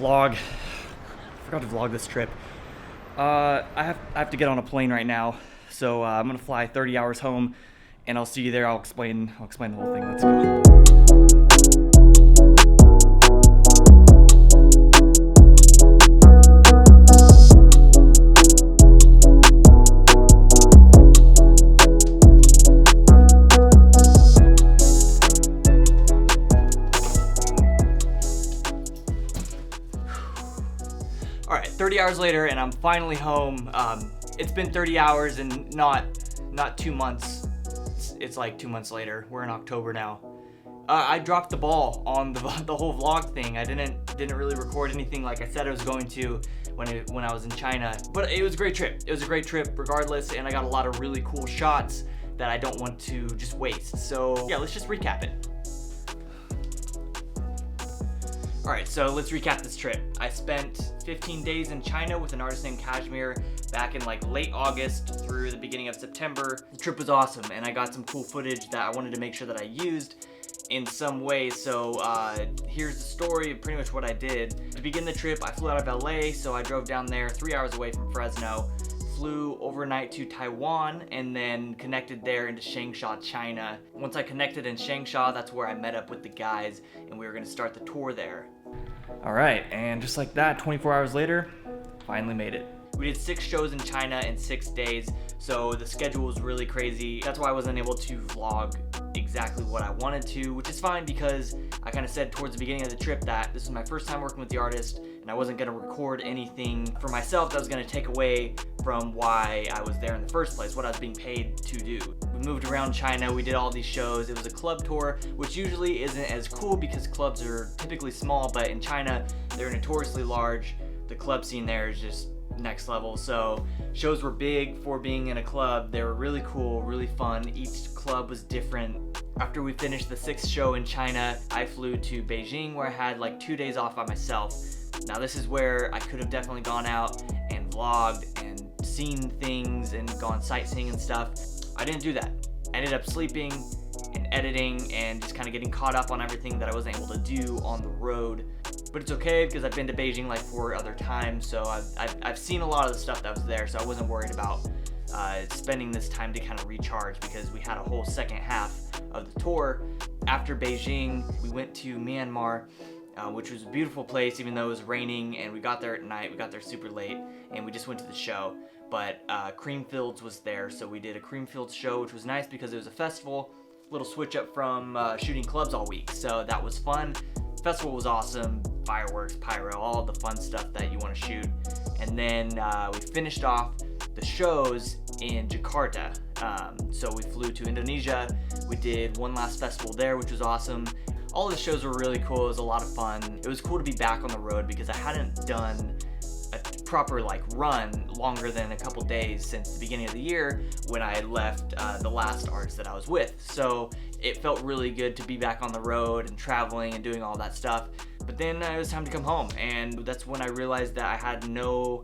vlog. Forgot to vlog this trip. I have to get on a plane right now, so I'm gonna fly 30 hours home, and I'll see you there. I'll explain the whole thing. Let's go. All right, 30 hours later, and I'm finally home. It's been 30 hours and not 2 months. It's like 2 months later. We're in October now. I dropped the ball on the whole vlog thing. I didn't really record anything like I said I was going to when I was in China. But it was a great trip. It was a great trip regardless, and I got a lot of really cool shots that I don't want to just waste. So yeah, let's just recap it. Alright, so let's recap this trip. I spent 15 days in China with an artist named KSHMR back in like late August through the beginning of September. The trip was awesome, and I got some cool footage that I wanted to make sure that I used in some way. So here's the story of pretty much what I did. To begin the trip, I flew out of LA, so I drove down there 3 hours away from Fresno, flew overnight to Taiwan, and then connected there into Changsha, China. Once I connected in Changsha, that's where I met up with the guys, and we were gonna start the tour there. All right, and just like that, 24 hours later, finally made it. We did 6 shows in China in 6 days, so the schedule was really crazy. That's why I wasn't able to vlog exactly what I wanted to, which is fine because I kind of said towards the beginning of the trip that this was my first time working with the artist, and I wasn't gonna record anything for myself that was gonna take away from why I was there in the first place, what I was being paid to do. We moved around China, we did all these shows. It was a club tour, which usually isn't as cool because clubs are typically small, but in China, they're notoriously large. The club scene there is just next level. So shows were big for being in a club. They were really cool, really fun. Each club was different. After we finished the 6th show in China, I flew to Beijing where I had like 2 days off by myself. Now this is where I could have definitely gone out and vlogged and seen things and gone sightseeing and stuff. I didn't do that. I ended up sleeping and editing and just kind of getting caught up on everything that I wasn't able to do on the road. But it's okay because I've been to Beijing like 4 other times, so I've seen a lot of the stuff that was there, so I wasn't worried about spending this time to kind of recharge because we had a whole second half of the tour. After Beijing, we went to Myanmar, which was a beautiful place even though it was raining, and we got there at night. We got there super late, and we just went to the show. But Creamfields was there, so we did a Creamfields show, which was nice because it was a festival, little switch up from shooting clubs all week, so that was fun. Festival was awesome, fireworks, pyro, all the fun stuff that you want to shoot. And then we finished off the shows in Jakarta. So we flew to Indonesia, we did one last festival there, which was awesome. All the shows were really cool, it was a lot of fun. It was cool to be back on the road because I hadn't done a proper like run longer than a couple days since the beginning of the year when I left the last artist that I was with. So it felt really good to be back on the road and traveling and doing all that stuff. But then it was time to come home, and that's when I realized that I had no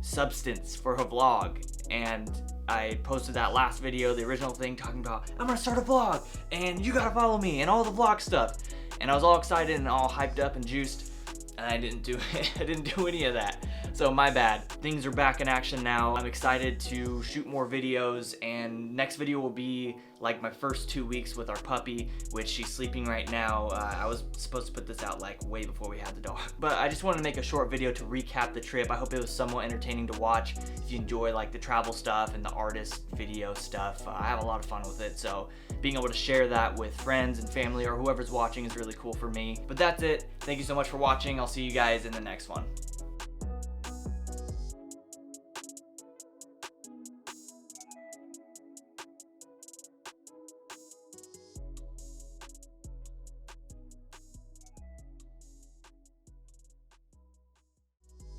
substance for a vlog. And I posted that last video, the original thing, talking about I'm gonna start a vlog and you gotta follow me and all the vlog stuff. And I was all excited and all hyped up and juiced, and I didn't do it. I didn't do any of that. So my bad. Things are back in action now. I'm excited to shoot more videos, and next video will be like my first 2 weeks with our puppy, which she's sleeping right now. I was supposed to put this out like way before we had the dog. But I just wanted to make a short video to recap the trip. I hope it was somewhat entertaining to watch. If you enjoy like the travel stuff and the artist video stuff, I have a lot of fun with it. So being able to share that with friends and family or whoever's watching is really cool for me. But that's it. Thank you so much for watching. I'll see you guys in the next one.